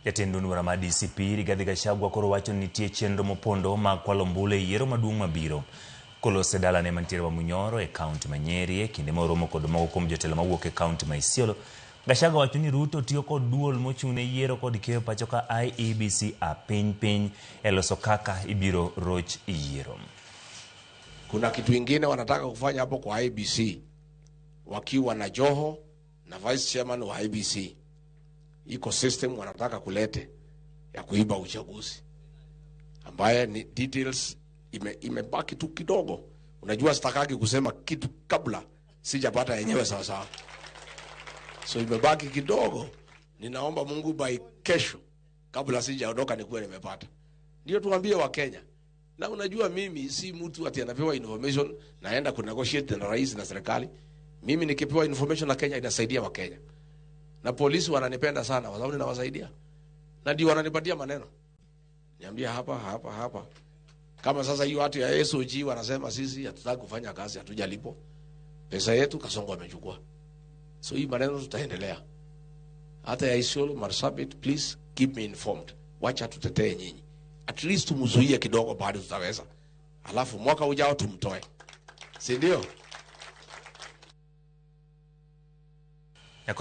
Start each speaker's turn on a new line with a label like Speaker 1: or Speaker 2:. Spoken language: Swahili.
Speaker 1: Jatend Ndura ma DCP Rigathi Gachagua koro wacho nitie chenro mopondo ma kwalo mbule yiero maduong' mabiro. Kolose dalane mantiere Wamunyoro e kaunti ma Nyeri kinde moromo kod moko kuom jotelo mawuok e kaunti ma Isiolo. Gachagua wacho ni Ruto tiyo kod duol mochung' ne yiero kod keyo pacho ka IEBC piny e loso kaka ibiro roch yiero.
Speaker 2: Kuna kitu ingine wanataka kufanya hapo kwa IEBC wakiwa na Joho na vice chairman wa IEBC. Iko system wanataka kulete ya kuiba uchaguzi ambaye ni details imebaki tu kidogo. Unajua sitakaki kusema kitu kabla sijapata yenyewe sawa sawa. So imebaki kidogo. Ninaomba Mungu by kesho kabla sijaondoka nikuwe nimepata. Ndio tuambie wa Kenya. Na unajua mimi si mtu ati anapewa information naenda kunegotiate na rais na serikali. Mimi nikipewa information na Kenya inasaidia wa Kenya. Na polisi wananipenda sana kwa sababu ninawasaidia. Na ndio wananipatia maneno. Niambia hapa. Kama sasa hiyo watu ya SOG wanasema sisi hatutaki kufanya kazi, hatujalipo. Pesa yetu Kasongo amechukua. So hii maneno tutaendelea. Hata ya Isiolo, Marsabit, please keep me informed. Wacha tutetee nyinyi. At least tumuzuie kidogo bado tutaweza. Alafu mwaka ujao tumtoe. Si ndio?